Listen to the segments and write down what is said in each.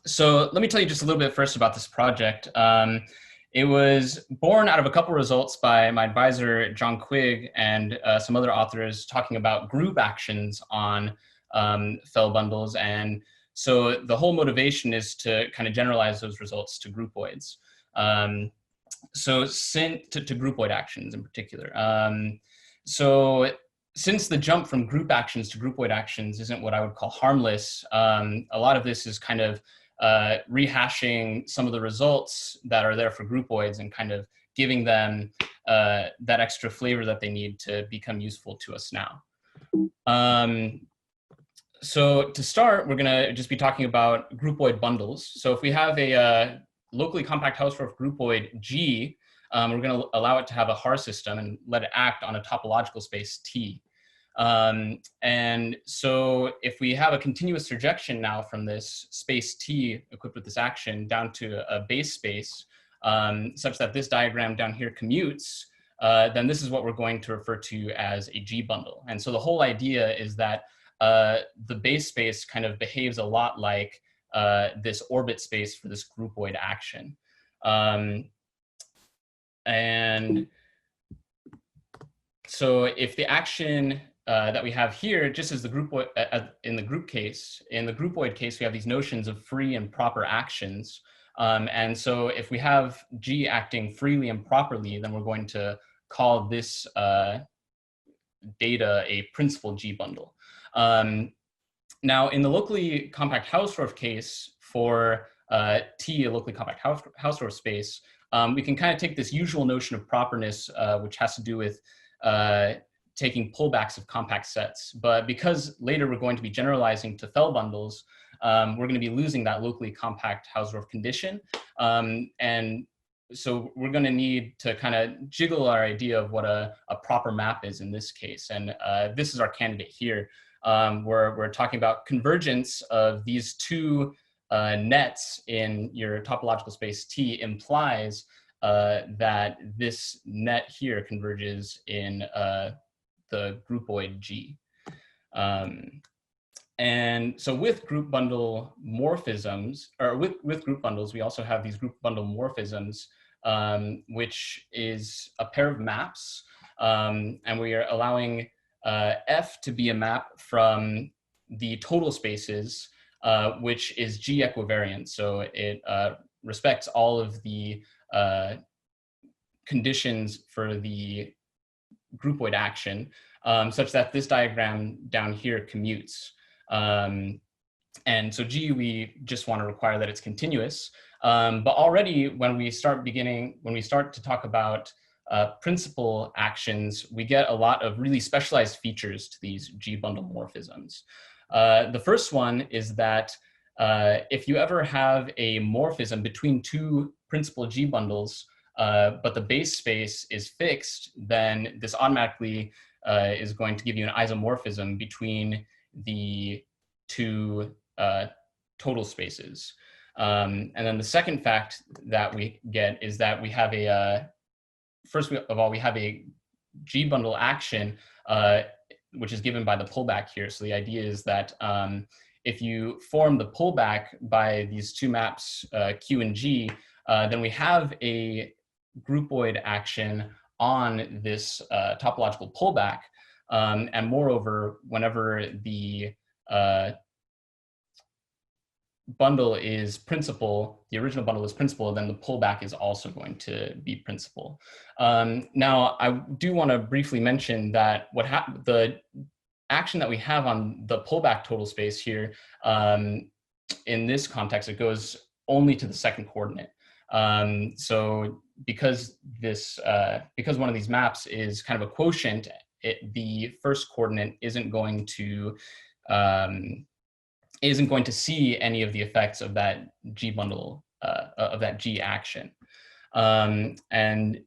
So let me tell you just a little bit first about this project. It was born out of a couple results by my advisor, John Quigg, and some other authors talking about group actions on fell bundles. And so the whole motivation is to kind of generalize those results to groupoids. To groupoid actions in particular. So since the jump from group actions to groupoid actions isn't what I would call harmless, a lot of this is kind of rehashing some of the results that are there for groupoids and kind of giving them that extra flavor that they need to become useful to us now. So to start, we're gonna just be talking about groupoid bundles. So if we have a locally compact Hausdorff groupoid G, we're gonna allow it to have a Haar system and let it act on a topological space T. And so if we have a continuous surjection now from this space T equipped with this action down to a base space, such that this diagram down here commutes, then this is what we're going to refer to as a G bundle. And so the whole idea is that the base space kind of behaves a lot like this orbit space for this groupoid action. And so if the action that we have here, just as the groupoid in the groupoid case, we have these notions of free and proper actions. And so if we have G acting freely and properly, then we're going to call this data a principal G bundle. Now, in the locally compact Hausdorff case for T, a locally compact Hausdorff space, we can kind of take this usual notion of properness, which has to do with taking pullbacks of compact sets. But because later we're going to be generalizing to fell bundles, we're going to be losing that locally compact Hausdorff condition. And so we're going to need to kind of jiggle our idea of what a proper map is in this case. And this is our candidate here, where we're talking about convergence of these two nets in your topological space T implies that this net here converges in the groupoid G. And so with group bundle morphisms, or with group bundles, we also have these group bundle morphisms, which is a pair of maps. And we are allowing F to be a map from the total spaces, which is G equivariant. So it respects all of the conditions for the groupoid action, such that this diagram down here commutes. And so G, we just want to require that it's continuous. But already when we start to talk about principal actions, we get a lot of really specialized features to these G bundle morphisms. The first one is that if you ever have a morphism between two principal G bundles, but the base space is fixed, then this automatically is going to give you an isomorphism between the two total spaces. And then the second fact that we get is that we have first of all, we have a G bundle action, which is given by the pullback here. So the idea is that if you form the pullback by these two maps, Q and G, then we have a groupoid action on this topological pullback. And moreover, whenever the bundle is principal, the original bundle is principal, then the pullback is also going to be principal. Now, I do want to briefly mention that the action that we have on the pullback total space here, in this context, it goes only to the second coordinate. So because one of these maps is kind of a quotient, the first coordinate isn't going to see any of the effects of that G bundle, of that G action. And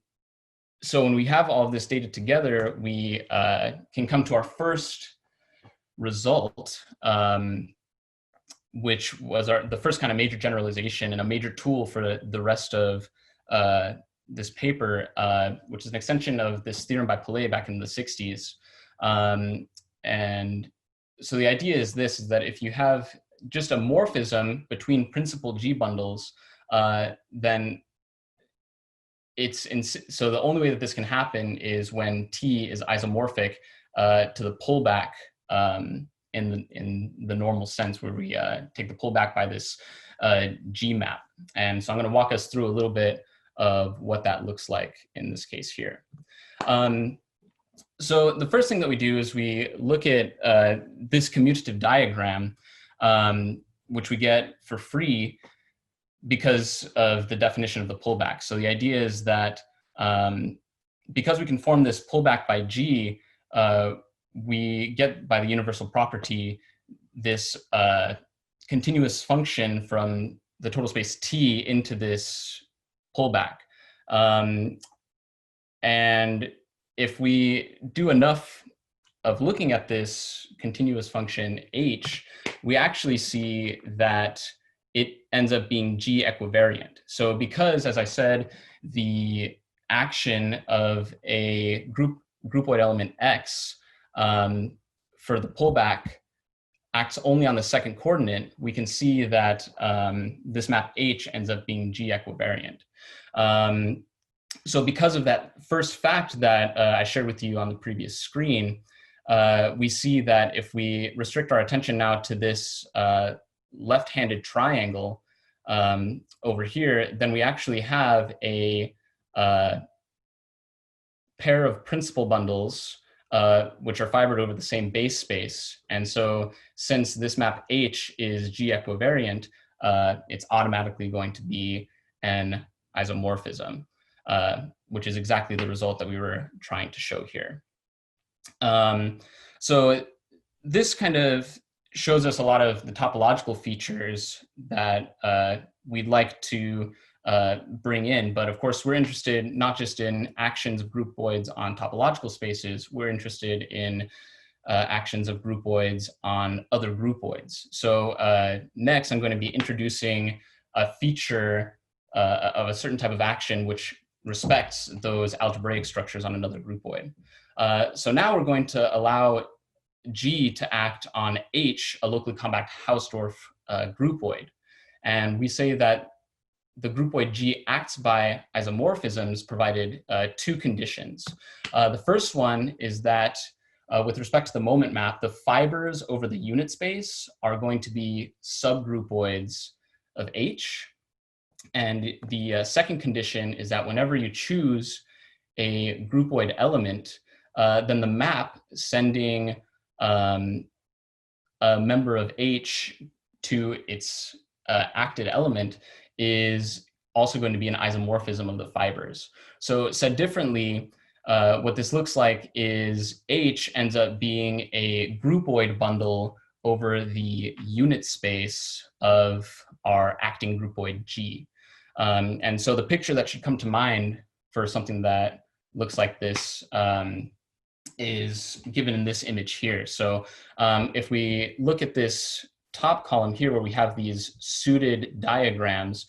so when we have all of this data together, we can come to our first result, which was the first kind of major generalization and a major tool for the rest of this paper, which is an extension of this theorem by Pullback back in the 60s. And so the idea is this, is that if you have just a morphism between principal G bundles, then so the only way that this can happen is when T is isomorphic to the pullback in the normal sense, where we take the pullback by this G map. And so I'm going to walk us through a little bit of what that looks like in this case here. So the first thing that we do is we look at this commutative diagram, which we get for free because of the definition of the pullback. So the idea is that because we can form this pullback by G, we get by the universal property this continuous function from the total space T into this pullback. And if we do enough of looking at this continuous function H, we actually see that it ends up being G equivariant. So because, as I said, the action of a groupoid element X for the pullback acts only on the second coordinate, we can see that this map H ends up being G equivariant. So because of that first fact that I shared with you on the previous screen, we see that if we restrict our attention now to this left-handed triangle over here, then we actually have a pair of principal bundles which are fibered over the same base space. And so since this map H is G equivariant, it's automatically going to be an isomorphism, which is exactly the result that we were trying to show here. So this kind of shows us a lot of the topological features that we'd like to bring in. But of course, we're interested not just in actions of groupoids on topological spaces, we're interested in actions of groupoids on other groupoids. So next, I'm going to be introducing a feature of a certain type of action which respects those algebraic structures on another groupoid. So now we're going to allow G to act on H, a locally compact Hausdorff groupoid. And we say that the groupoid G acts by isomorphisms provided two conditions. The first one is that with respect to the moment map, the fibers over the unit space are going to be subgroupoids of H. And the second condition is that whenever you choose a groupoid element, then the map sending a member of H to its acted element is also going to be an isomorphism of the fibers. So said differently, what this looks like is H ends up being a groupoid bundle over the unit space of our acting groupoid G. And so the picture that should come to mind for something that looks like this is given in this image here. So if we look at this top column here where we have these suited diagrams,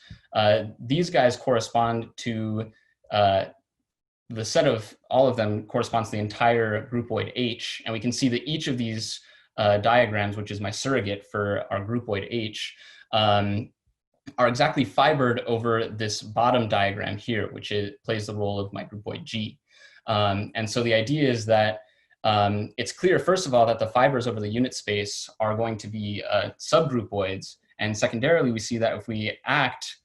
these guys correspond to the set of all of them corresponds to the entire groupoid H. And we can see that each of these diagrams, which is my surrogate for our groupoid H, are exactly fibered over this bottom diagram here, which plays the role of my groupoid G. And so the idea is that it's clear, first of all, that the fibers over the unit space are going to be subgroupoids. And secondarily, we see that if we act,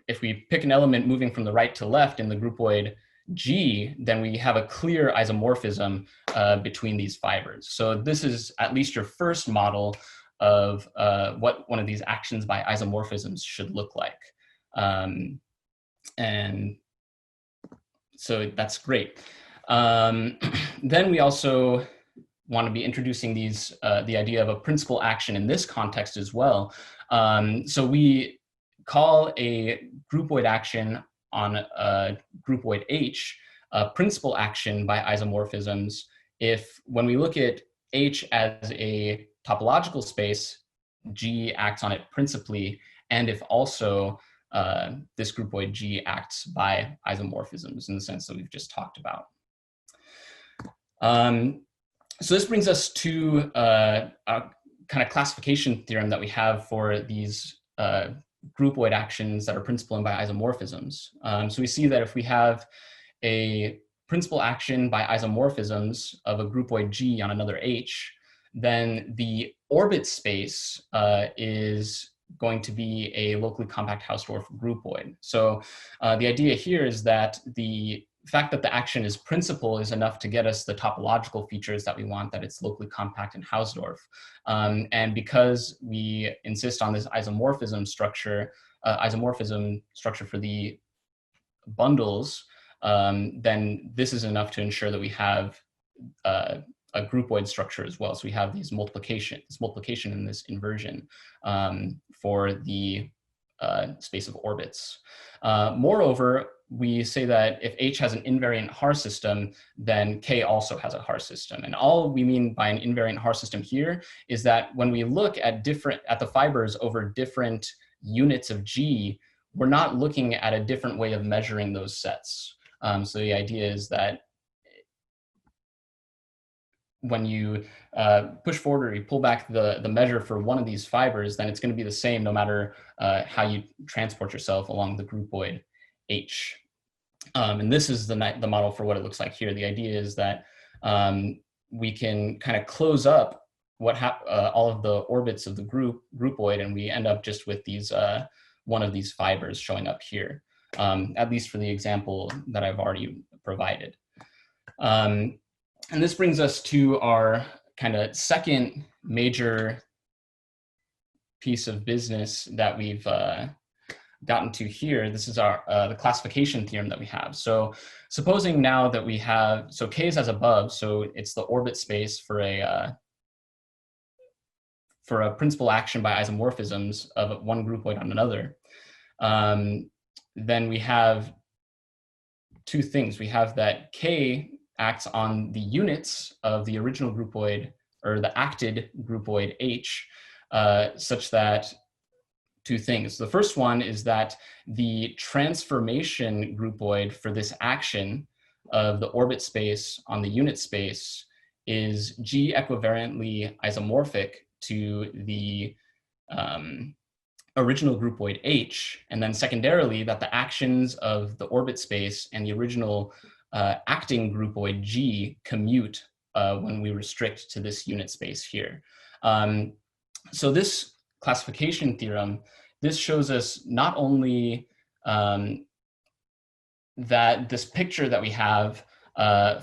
if we pick an element moving from the right to left in the groupoid G, then we have a clear isomorphism between these fibers. So this is at least your first model of what one of these actions by isomorphisms should look like. And so that's great. Then we also want to be introducing the idea of a principal action in this context as well. So we call a groupoid action on a groupoid H a principal action by isomorphisms if, when we look at H as a topological space, G acts on it principally, and if also this groupoid G acts by isomorphisms in the sense that we've just talked about. So this brings us to kind of classification theorem that we have for these groupoid actions that are principal and by isomorphisms. So we see that if we have a principal action by isomorphisms of a groupoid G on another H, then the orbit space is going to be a locally compact Hausdorff groupoid. So the idea here is that the fact that the action is principal is enough to get us the topological features that we want, that it's locally compact in Hausdorff. And because we insist on this isomorphism structure for the bundles, then this is enough to ensure that we have a groupoid structure as well. So we have this multiplication and this inversion for the space of orbits. Moreover, we say that if H has an invariant Haar system, then K also has a Haar system. And all we mean by an invariant Haar system here is that when we look at the fibers over different units of G, we're not looking at a different way of measuring those sets. So the idea is that when you push forward or you pull back the measure for one of these fibers, then it's going to be the same no matter how you transport yourself along the groupoid H. And this is the model for what it looks like here. The idea is that we can kind of close up all of the orbits of the groupoid, and we end up just with these one of these fibers showing up here, at least for the example that I've already provided. And this brings us to our kind of second major piece of business that we've gotten to here. This is our the classification theorem that we have. So supposing now that we have, so K is as above, so it's the orbit space for a principal action by isomorphisms of one groupoid on another. Then we have two things. We have that K acts on the units of the original groupoid, or the acted groupoid H, such that two things. The first one is that the transformation groupoid for this action of the orbit space on the unit space is G equivariantly isomorphic to the original groupoid H, and then secondarily that the actions of the orbit space and the original acting groupoid G commute when we restrict to this unit space here. So this classification theorem, this shows us not only that this picture that we have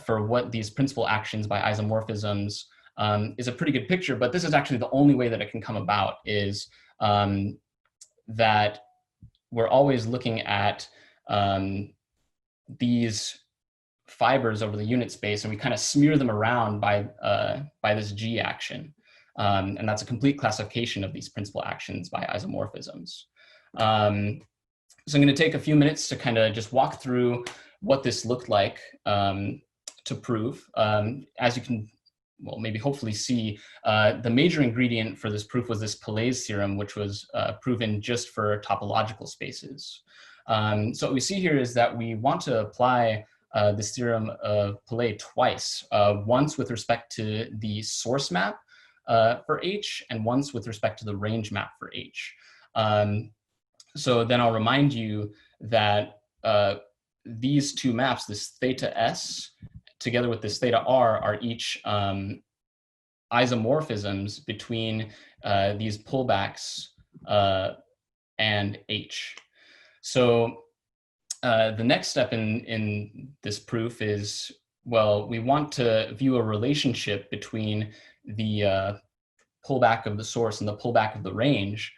for what these principal actions by isomorphisms is a pretty good picture, but this is actually the only way that it can come about, is that we're always looking at these fibers over the unit space, and we kind of smear them around by this G action. And that's a complete classification of these principal actions by isomorphisms. So I'm going to take a few minutes to kind of just walk through what this looked like to prove. As you can, well, maybe hopefully see, the major ingredient for this proof was this Pullback theorem, which was proven just for topological spaces. So what we see here is that we want to apply this theorem of Pullback twice, once with respect to the source map for H, and once with respect to the range map for H. So then I'll remind you that these two maps, this theta S together with this theta R, are each isomorphisms between these pullbacks and H. So the next step in this proof is, well, we want to view a relationship between the pullback of the source and the pullback of the range.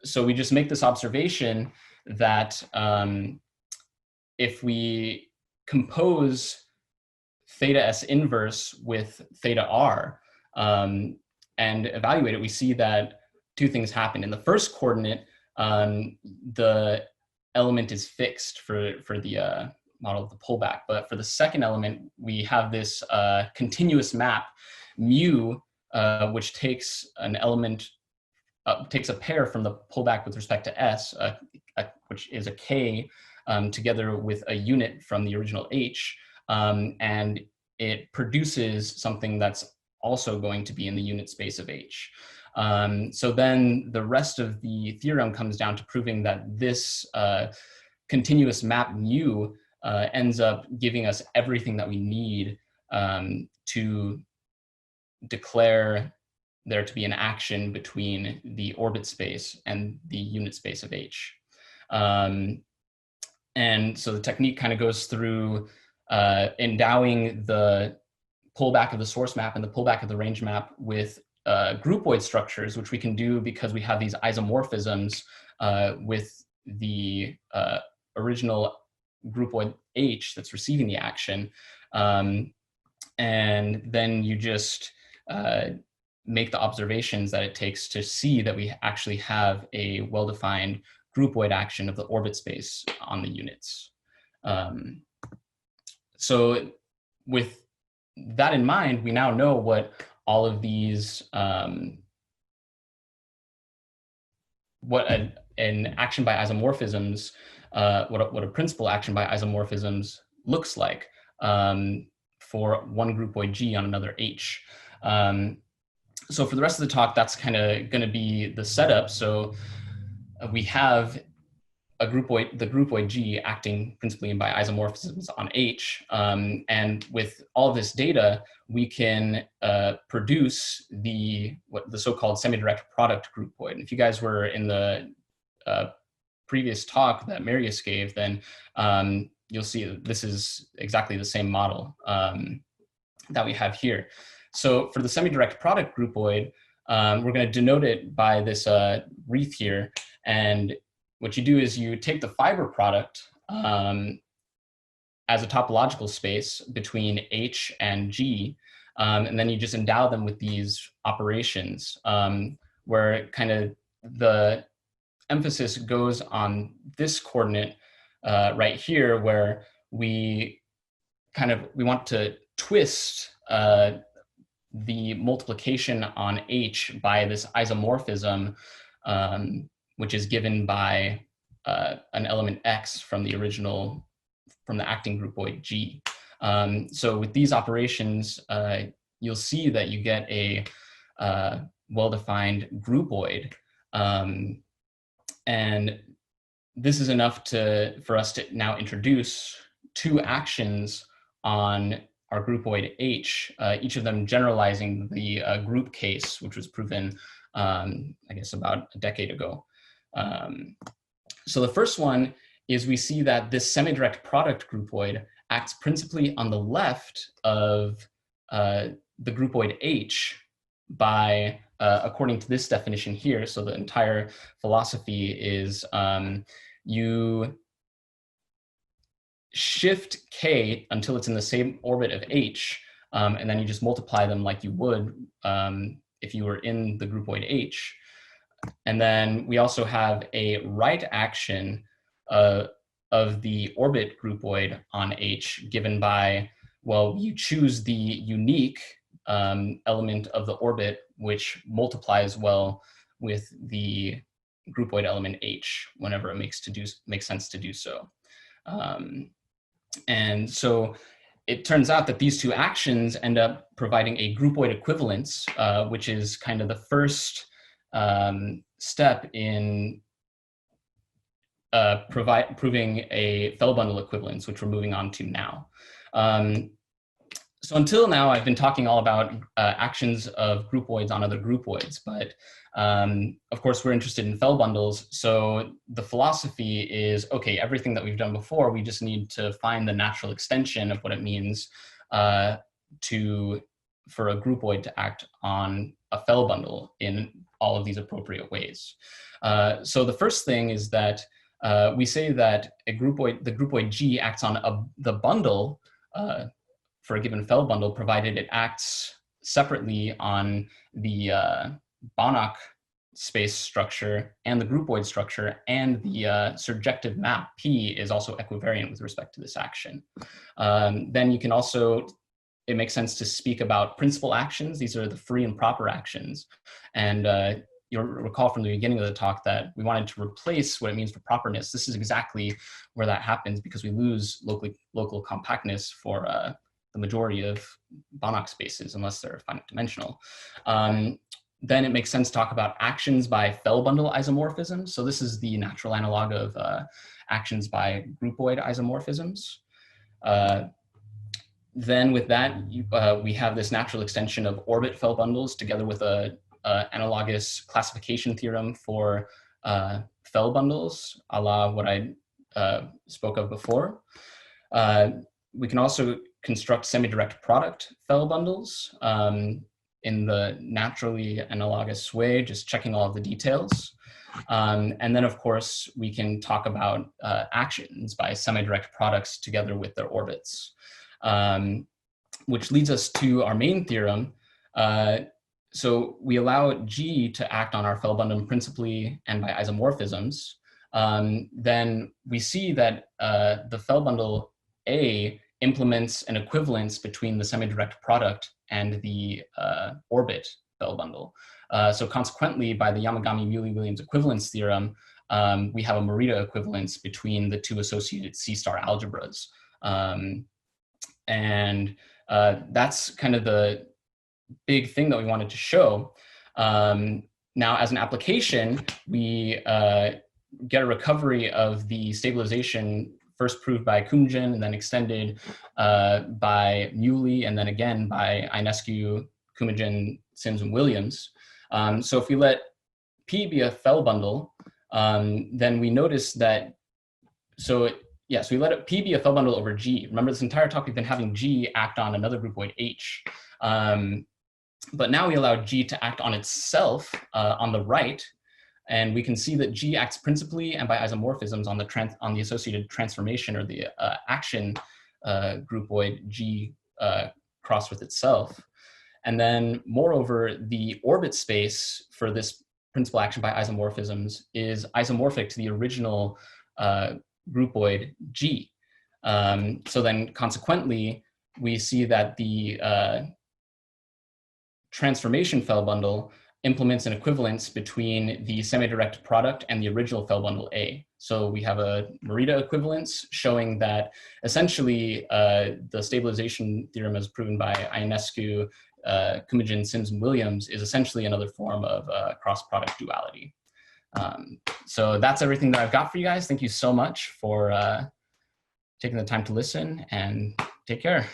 So we just make this observation that if we compose theta S inverse with theta R and evaluate it, we see that two things happen. In the first coordinate, the element is fixed for the model of the pullback. But for the second element, we have this continuous map mu, which takes an element, takes a pair from the pullback with respect to S, which is a K, together with a unit from the original H, and it produces something that's also going to be in the unit space of H. So then the rest of the theorem comes down to proving that this continuous map mu ends up giving us everything that we need to declare there to be an action between the orbit space and the unit space of H. And so the technique kind of goes through endowing the pullback of the source map and the pullback of the range map with groupoid structures, which we can do because we have these isomorphisms with the original groupoid H that's receiving the action. And then you just make the observations that it takes to see that we actually have a well-defined groupoid action of the orbit space on the units. So with that in mind, we now know what all of these, what an action by isomorphisms, what a principal action by isomorphisms looks like for one groupoid G on another H. So for the rest of the talk, that's kind of going to be the setup. So we have a groupoid, the groupoid G acting principally by isomorphisms on H. And with all of this data, we can produce the so-called semidirect product groupoid. And if you guys were in the previous talk that Marius gave, then you'll see that this is exactly the same model that we have here. So for the semidirect product groupoid, we're going to denote it by this wreath here. And what you do is you take the fiber product as a topological space between H and G, and then you just endow them with these operations where kind of the emphasis goes on this coordinate right here, where we want to twist the multiplication on H by this isomorphism, which is given by an element X from the original, from the acting groupoid G. So with these operations, you'll see that you get a well-defined groupoid. And this is enough for us to now introduce two actions on our groupoid H, each of them generalizing the group case, which was proven, I guess, about a decade ago. So the first one is we see that this semidirect product groupoid acts principally on the left of the groupoid H by, according to this definition here, so the entire philosophy is you shift K until it's in the same orbit of H, and then you just multiply them like you would if you were in the groupoid H. And then we also have a right action of the orbit groupoid on H given by, well, you choose the unique element of the orbit, which multiplies well with the groupoid element H whenever it makes sense to do so. And so it turns out that these two actions end up providing a groupoid equivalence, which is kind of the first step in proving a Fell bundle equivalence, which we're moving on to now. So until now, I've been talking all about actions of groupoids on other groupoids, but of course, we're interested in Fell bundles. So the philosophy is, okay, everything that we've done before, we just need to find the natural extension of what it means for a groupoid to act on a Fell bundle in all of these appropriate ways. So the first thing is that we say that the groupoid G acts on the bundle for a given Fell bundle, provided it acts separately on the Banach space structure and the groupoid structure, and the surjective map P is also equivariant with respect to this action. Then you can also, it makes sense to speak about principal actions. These are the free and proper actions. And you'll recall from the beginning of the talk that we wanted to replace what it means for properness. This is exactly where that happens because we lose local compactness for the majority of Banach spaces unless they're finite dimensional. Then it makes sense to talk about actions by Fell bundle isomorphisms. So this is the natural analog of actions by groupoid isomorphisms. Then with that, we have this natural extension of orbit Fell bundles together with a analogous classification theorem for Fell bundles, a la what I spoke of before. We can also construct semidirect product Fell bundles in the naturally analogous way, just checking all of the details. And then, of course, we can talk about actions by semidirect products together with their orbits, which leads us to our main theorem. So we allow G to act on our Fell bundle principally and by isomorphisms. Then we see that the Fell bundle A implements an equivalence between the semidirect product and the orbit Fell bundle. So consequently, by the Yamagami-Muhly-Williams equivalence theorem, we have a Morita equivalence between the two associated C-star algebras. And that's kind of the big thing that we wanted to show. Now, as an application, we get a recovery of the stabilization first proved by Kumjian and then extended by Muhly and then again by Ionescu, Kumjian, Sims, and Williams. So if we let P be a Fell bundle, then we notice that, so we let P be a Fell bundle over G. Remember, this entire talk we've been having G act on another groupoid H. But now we allow G to act on itself on the right, and we can see that G acts principally and by isomorphisms on the associated transformation or the action groupoid G crossed with itself. And then moreover, the orbit space for this principal action by isomorphisms is isomorphic to the original groupoid G. So then consequently, we see that the transformation Fell bundle implements an equivalence between the semidirect product and the original Fell bundle A. So we have a Morita equivalence showing that essentially the stabilization theorem as proven by Ionescu, Kumjian, Sims, and Williams is essentially another form of cross-product duality. So that's everything that I've got for you guys. Thank you so much for taking the time to listen, and take care.